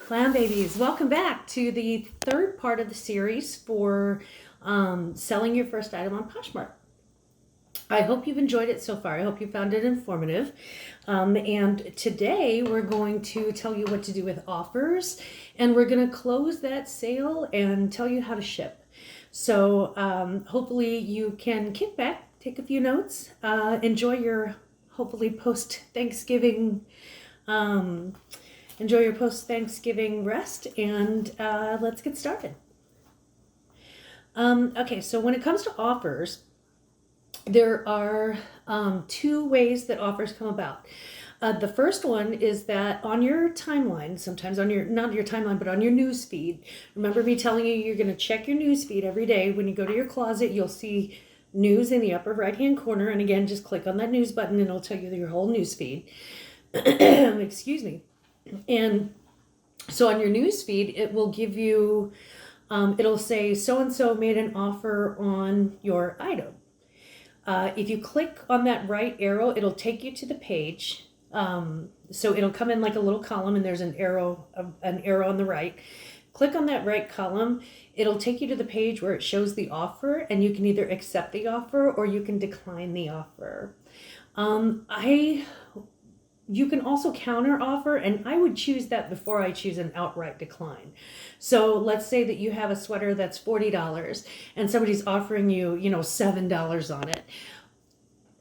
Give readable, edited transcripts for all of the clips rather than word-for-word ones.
Glam babies, welcome back to the third part of the series for selling your first item on Poshmark. I hope you've enjoyed it so far. I hope you found it informative. And today we're going to tell you what to do with offers, and we're going to close that sale and tell you how to ship. So hopefully you can kick back, take a few notes, enjoy your hopefully post-Thanksgiving enjoy your post-Thanksgiving rest, and let's get started. Okay, so when it comes to offers, there are two ways that offers come about. The first one is that on your timeline, sometimes on your, not your timeline, but on your news feed, remember me telling you you're going to check your news feed every day. When you go to your closet, you'll see news in the upper right-hand corner, and again, just click on that news button and it'll tell you your whole news feed. Excuse me. And so on your news feed, it will give you, it'll say so-and-so made an offer on your item. If you click on that right arrow, it'll take you to the page. So it'll come in like a little column, and there's an arrow on the right. Click on that right column. It'll take you to the page where it shows the offer, and you can either accept the offer or you can decline the offer. You can also counter offer, and I would choose that before I choose an outright decline. So let's say that you have a sweater that's $40 and somebody's offering you, $7 on it.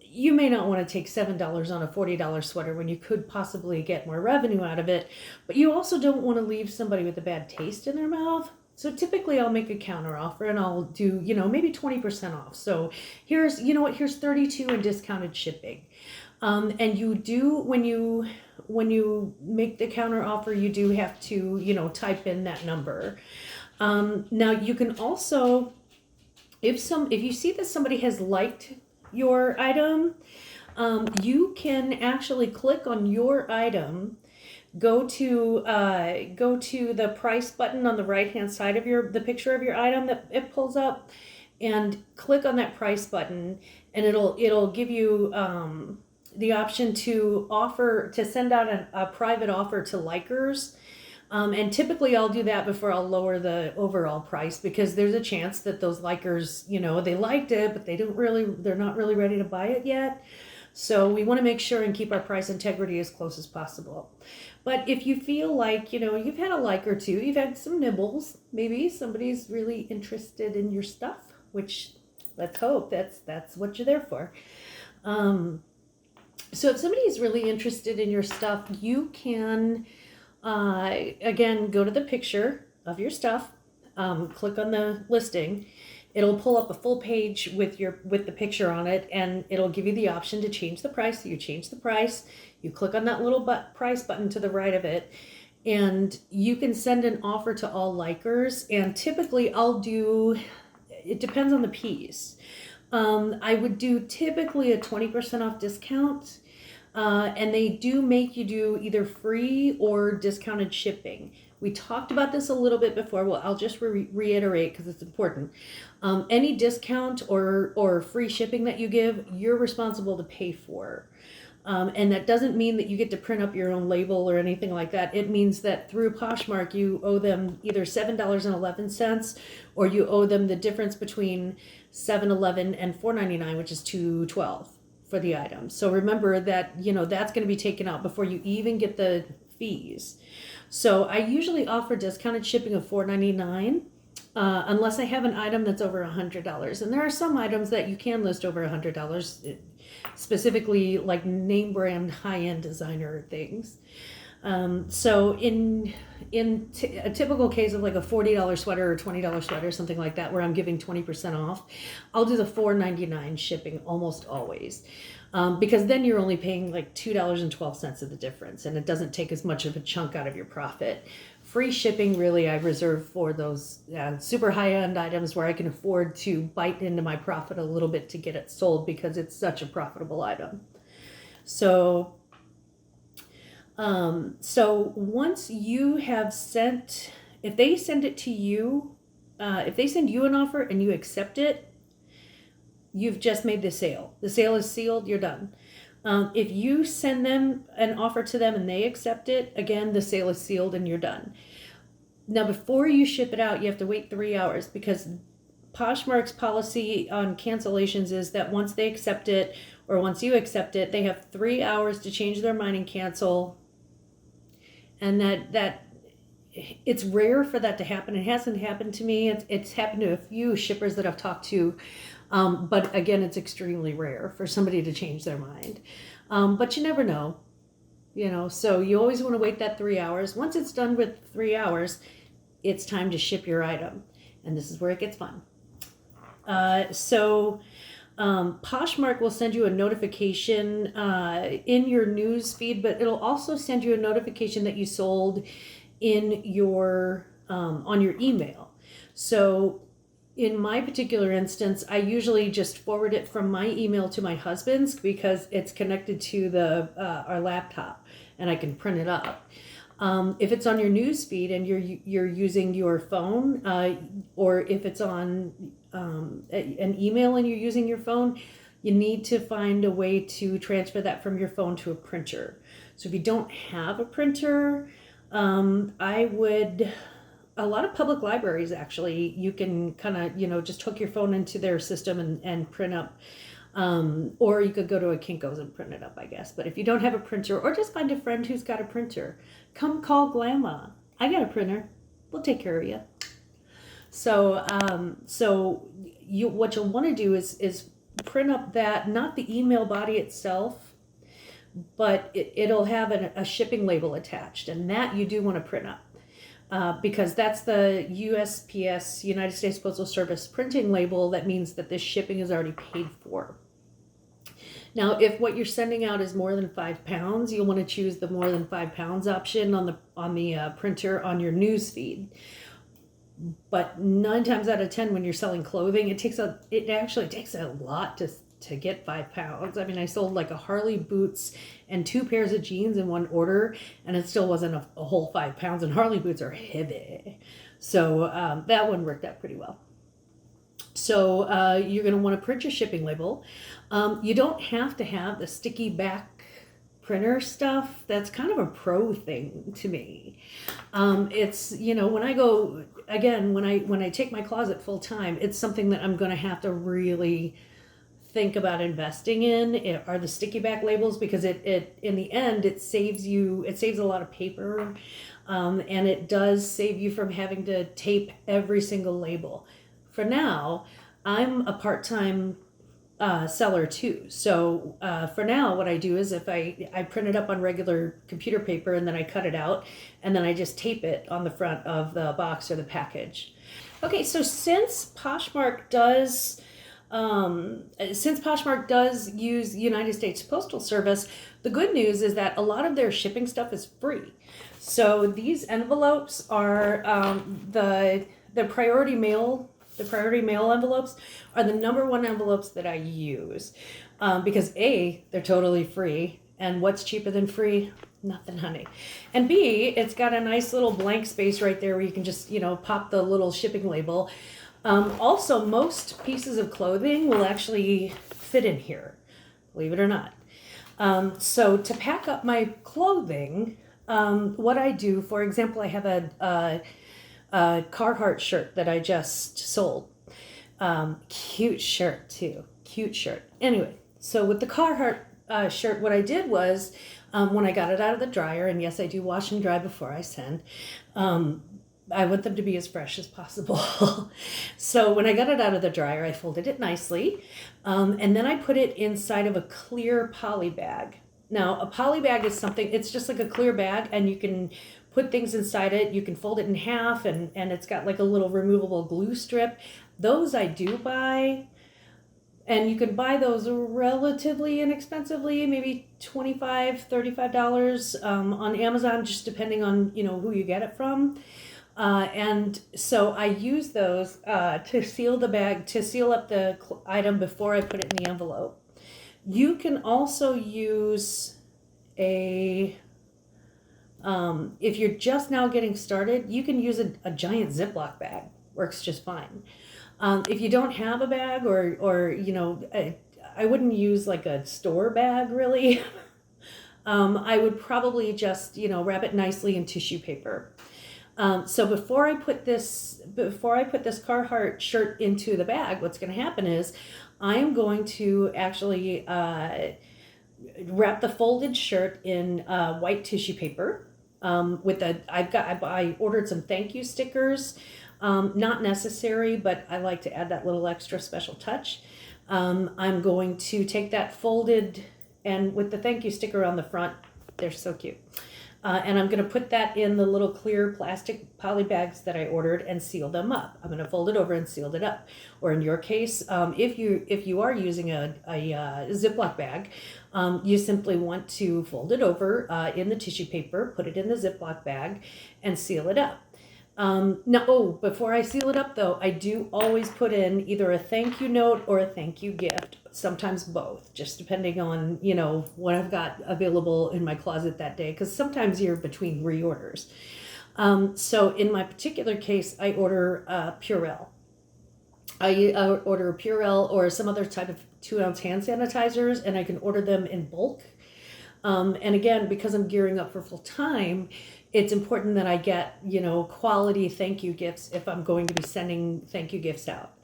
You may not want to take $7 on a $40 sweater when you could possibly get more revenue out of it, but you also don't want to leave somebody with a bad taste in their mouth. So typically I'll make a counter offer and I'll do, maybe 20% off. So here's, here's 32 in discounted shipping. And you do, when you make the counter offer, you do have to, type in that number. Now you can also, if you see that somebody has liked your item, you can actually click on your item, go to the price button on the right-hand side of the picture of your item that it pulls up, and click on that price button, and it'll give you, the option to send out a private offer to likers. And typically I'll do that before I'll lower the overall price, because there's a chance that those likers, they liked it, but they're not really ready to buy it yet. So we want to make sure and keep our price integrity as close as possible. But if you feel like, you've had a like or two, you've had some nibbles, maybe somebody's really interested in your stuff, which let's hope that's what you're there for. So if somebody is really interested in your stuff, you can, again, go to the picture of your stuff, click on the listing. It'll pull up a full page with the picture on it, and it'll give you the option to change the price. So you change the price, you click on that little price button to the right of it, and you can send an offer to all likers. And typically it depends on the piece. I would do typically a 20% off discount, and they do make you do either free or discounted shipping. We talked about this a little bit before. Well, I'll just reiterate because it's important. Any discount or free shipping that you give, you're responsible to pay for. And that doesn't mean that you get to print up your own label or anything like that. It means that through Poshmark, you owe them either $7.11, or you owe them the difference between $7.11 and $4.99, which is $2.12 for the item. So remember that, that's going to be taken out before you even get the fees. So I usually offer discounted shipping of $4.99. Unless I have an item that's over $100. And there are some items that you can list over $100, specifically like name brand high-end designer things. So in a typical case of like a $40 sweater or $20 sweater, something like that, where I'm giving 20% off, I'll do the $4.99 shipping almost always. Because then you're only paying like $2.12 of the difference, and it doesn't take as much of a chunk out of your profit. Free shipping, really, I reserve for those super high-end items where I can afford to bite into my profit a little bit to get it sold, because it's such a profitable item. So once you have if they send it to you, if they send you an offer and you accept it, you've just made the sale. The sale is sealed, you're done. If you send them an offer to them and they accept it, again, the sale is sealed and you're done. Now, before you ship it out, you have to wait 3 hours, because Poshmark's policy on cancellations is that once they accept it, or once you accept it, they have 3 hours to change their mind and cancel. And that it's rare for that to happen. It hasn't happened to me. It's happened to a few shippers that I've talked to. But again, it's extremely rare for somebody to change their mind. But you never know, so you always want to wait that 3 hours. Once it's done with 3 hours, it's time to ship your item. And this is where it gets fun. Poshmark will send you a notification in your news feed, but it'll also send you a notification that you sold in your on your email. So in my particular instance, I usually just forward it from my email to my husband's, because it's connected to the our laptop and I can print it up. If it's on your news feed and you're using your phone, or if it's on an email and you're using your phone, you need to find a way to transfer that from your phone to a printer. So if you don't have a printer, a lot of public libraries, actually, you can kind of, just hook your phone into their system and print up. Or you could go to a Kinko's and print it up, I guess. But if you don't have a printer, or just find a friend who's got a printer, come call Glamma. I got a printer. We'll take care of you. So, what you'll want to do is print up that, not the email body itself, but it'll have a shipping label attached, and that you do want to print up. Because that's the USPS, United States Postal Service printing label. That means that this shipping is already paid for. Now, if what you're sending out is more than 5 pounds, you'll want to choose the more than 5 pounds option on the printer on your news feed. But 9 times out of 10, when you're selling clothing, it actually takes a lot to get 5 pounds. I mean, I sold like a Harley boots and 2 pairs of jeans in one order, and it still wasn't a whole 5 pounds, and Harley boots are heavy. So that one worked out pretty well. So you're going to want to print your shipping label. You don't have to have the sticky back printer stuff. That's kind of a pro thing to me. It's, when I go, again, when I take my closet full time, it's something that I'm going to have to really think about investing in, are the sticky back labels, because it in the end, it saves a lot of paper, and it does save you from having to tape every single label. For now, I'm a part-time seller too. So for now, what I do is if I print it up on regular computer paper, and then I cut it out, and then I just tape it on the front of the box or the package. Okay, so since Poshmark does use United States Postal Service, the good news is that a lot of their shipping stuff is free. So these envelopes are the priority mail. The priority mail envelopes are the #1 envelopes that I use, because A, they're totally free, and what's cheaper than free? Nothing, honey. And B, it's got a nice little blank space right there where you can just, pop the little shipping label. Also, most pieces of clothing will actually fit in here, believe it or not. So to pack up my clothing, what I do, for example, I have a Carhartt shirt that I just sold. Cute shirt too. Cute shirt. Anyway, so with the Carhartt shirt, what I did was, when I got it out of the dryer, and yes, I do wash and dry before I send, I want them to be as fresh as possible. So when I got it out of the dryer, I folded it nicely, and then I put it inside of a clear poly bag. Now, a poly bag is something, it's just like a clear bag, and you can put things inside it. You can fold it in half, and it's got like a little removable glue strip. Those I do buy, and you can buy those relatively inexpensively, maybe $25, $35 on Amazon, just depending on, who you get it from. And so I use those to seal the bag, to seal up the item before I put it in the envelope. You can also use if you're just now getting started, you can use a giant Ziploc bag. Works just fine. If you don't have a bag, or I wouldn't use like a store bag really. I would probably just, wrap it nicely in tissue paper. So before I put this Carhartt shirt into the bag, what's going to happen is I am going to actually wrap the folded shirt in white tissue paper. I ordered some thank you stickers. Not necessary, but I like to add that little extra special touch. I'm going to take that folded and with the thank you sticker on the front, they're so cute. And I'm going to put that in the little clear plastic poly bags that I ordered and seal them up. I'm going to fold it over and seal it up. Or in your case, if you are using a Ziploc bag, you simply want to fold it over in the tissue paper, put it in the Ziploc bag, and seal it up. Before I seal it up though, I do always put in either a thank you note or a thank you gift, sometimes both, just depending on, what I've got available in my closet that day, because sometimes you're between reorders. So in my particular case, I order Purell. I order Purell or some other type of 2-ounce hand sanitizers, and I can order them in bulk. And again, because I'm gearing up for full time, it's important that I get, quality thank you gifts if I'm going to be sending thank you gifts out.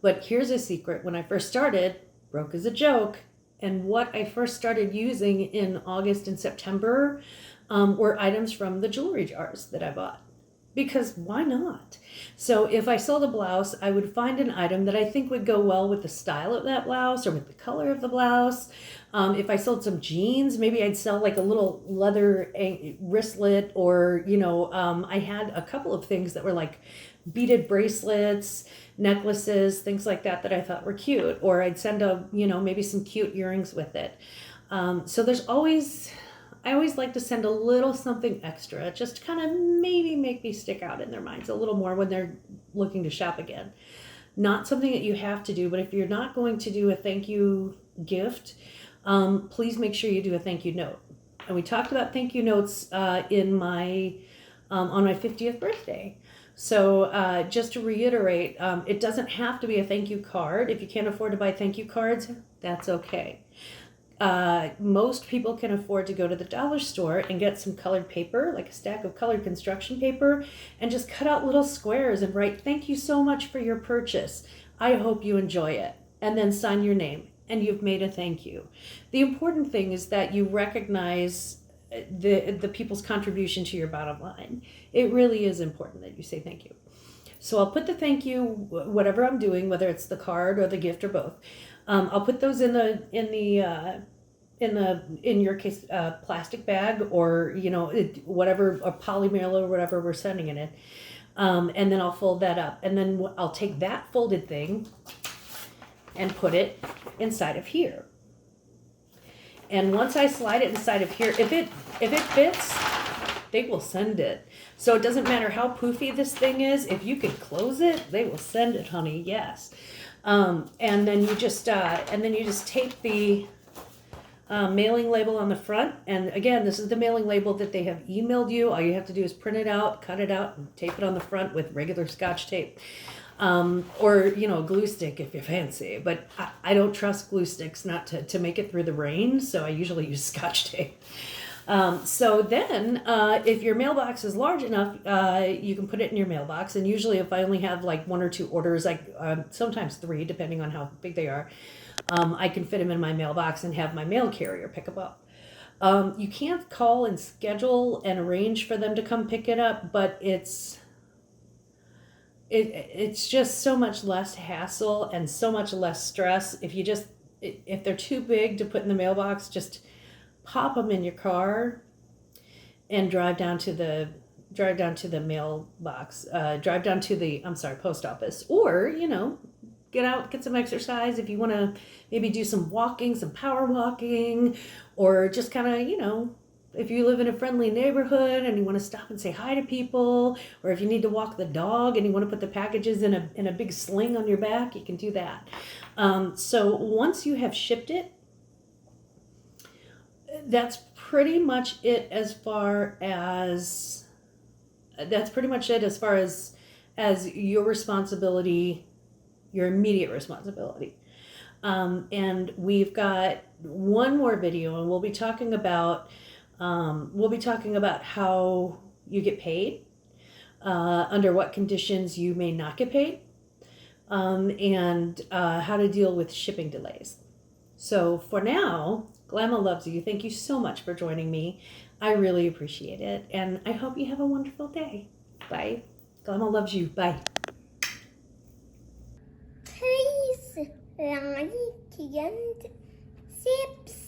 But here's a secret. When I first started, broke as a joke, and what I first started using in August and September were items from the jewelry jars that I bought. Because why not? So if I sold a blouse, I would find an item that I think would go well with the style of that blouse or with the color of the blouse. If I sold some jeans, maybe I'd sell like a little leather wristlet, or, I had a couple of things that were like beaded bracelets, necklaces, things like that I thought were cute. Or I'd send maybe some cute earrings with it. So I always like to send a little something extra, just to kind of maybe make me stick out in their minds a little more when they're looking to shop again. Not something that you have to do, but if you're not going to do a thank you gift, please make sure you do a thank you note. And we talked about thank you notes on my 50th birthday. So just to reiterate, it doesn't have to be a thank you card. If you can't afford to buy thank you cards, that's okay. Most people can afford to go to the dollar store and get some colored paper, like a stack of colored construction paper, and just cut out little squares and write, "Thank you so much for your purchase. I hope you enjoy it." And then sign your name, and you've made a thank you. The important thing is that you recognize the people's contribution to your bottom line. It really is important that you say thank you. So I'll put the thank you, whatever I'm doing, whether it's the card or the gift or both. I'll put those in your case, plastic bag, or, whatever, a poly mail or whatever we're sending in it. And then I'll fold that up, and then I'll take that folded thing and put it inside of here. And once I slide it inside of here, if it fits, they will send it. So it doesn't matter how poofy this thing is. If you can close it, they will send it, honey. Yes. And then you just tape the mailing label on the front. And again, this is the mailing label that they have emailed you. All you have to do is print it out, cut it out, and tape it on the front with regular Scotch tape. Or, glue stick if you're fancy. But I don't trust glue sticks not to make it through the rain, so I usually use Scotch tape. So then, if your mailbox is large enough, you can put it in your mailbox. And usually if I only have like 1 or 2 orders, sometimes 3, depending on how big they are, I can fit them in my mailbox and have my mail carrier pick them up. You can't call and schedule and arrange for them to come pick it up, but it's just so much less hassle and so much less stress. If they're too big to put in the mailbox, just pop them in your car and drive down to the mailbox, post office, or, get out, get some exercise. If you want to maybe do some walking, some power walking, or just kind of, if you live in a friendly neighborhood and you want to stop and say hi to people, or if you need to walk the dog and you want to put the packages in a big sling on your back, you can do that. So once you have shipped it, that's pretty much it as far as your responsibility, your immediate responsibility. And we've got one more video, and we'll be talking about how you get paid, under what conditions you may not get paid, and how to deal with shipping delays. So for now, Glamma loves you. Thank you so much for joining me. I really appreciate it, and I hope you have a wonderful day. Bye. Glamma loves you. Bye. Please like and subscribe.